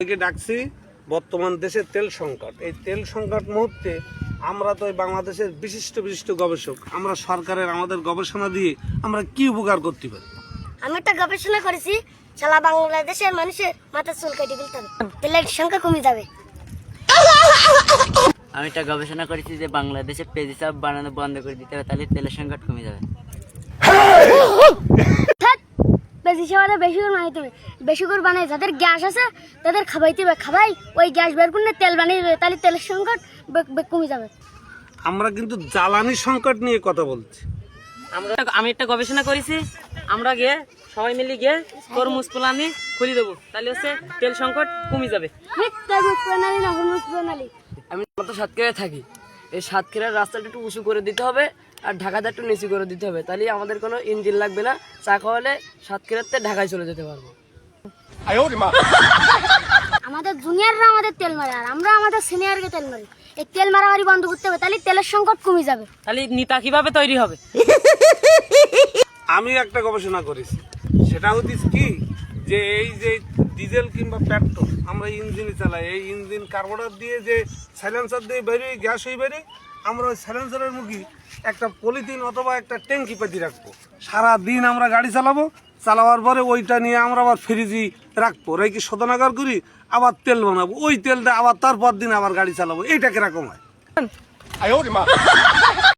ডাকছি বর্তমান দেশের তেল সংকট। এই তেল সংকট মুহূর্তে আমরা তো বাংলাদেশের বিশিষ্ট বিশিষ্ট গবেষক, আমরা সরকারের আমাদের গবেষণা দিয়ে আমরা কি উপকার করতে পারি? আমি একটা গবেষণা করেছি, সারা বাংলাদেশের মানুষের মাথার চুল কেটে ফেলতে হবে, তেলের সংখ্যা কমে যাবে। আমি একটা গবেষণা করেছি যে বাংলাদেশে পেঁয়াজ বানানো বন্ধ করে দিতে হবে, তাহলে তেলের সংকট কমে যাবে। বেশি সেবারে বেশি করে বানাইতে হবে, বেশি করে বানাই যাদের গ্যাস আছে তাদের খাবাইতে হবে, খাবাই ওই গ্যাস বের করে তেল বানিয়ে দেবে, তাহলে তেলের সংকট কমে যাবে। আমরা কিন্তু জ্বালানি সংকট নিয়ে কথা বলছি। আমি একটা গবেষণা করেছি, আমরা গিয়ে সবাই মিলে গিয়ে তরমুজ পোলানি খুলে দেবো, তাহলে হচ্ছে তেল সংকট কমে যাবে। আমি তো সাতক্ষীরায় থাকি, এই সাতক্ষীরার রাস্তাটা একটু উঁচু করে দিতে হবে আর ঢাকাটা একটু নিচু করে দিতে হবে, তাহলে আমাদের কোনো ইঞ্জিন লাগবে না, চাকা হলে সাতক্ষীরাতে ঢাকায় চলে যেতে পারবো। আমাদের জুনিয়ররা আমাদের তেল মারে আর আমরা আমাদের সিনিয়রকে তেল মারি, এই তেল মারামারি বন্ধ করতে হবে, তাহলে তেলের সংকট কমে যাবে। তাহলে নেতা কিভাবে তৈরি হবে? আমি একটা গবেষণা করেছি, সেটা হচ্ছে কি যে এই যে ডিজেল কিংবা পেট্রোল আমরা ইঞ্জিনে চালাই, এই ইঞ্জিন কার্বোরেটর দিয়ে যে সাইলেন্সার দিয়ে বেরিয়ে গ্যাস হয়ে বেরিয়ে, আমরা ওই সাইলেন্সারের মুখে একটা পলিথিন অথবা একটা ট্যাঙ্কি পেতে রাখবো, সারাদিন আমরা গাড়ি চালাবো, চালাবার পরে ওইটা নিয়ে আমরা আবার ফ্রিজে রাখবো, রেখে শোধনাগার করি, আবার তেল বানাবো, ওই তেলটা আবার তারপর দিন আবার গাড়ি চালাবো। এইটা কিরকম হয়?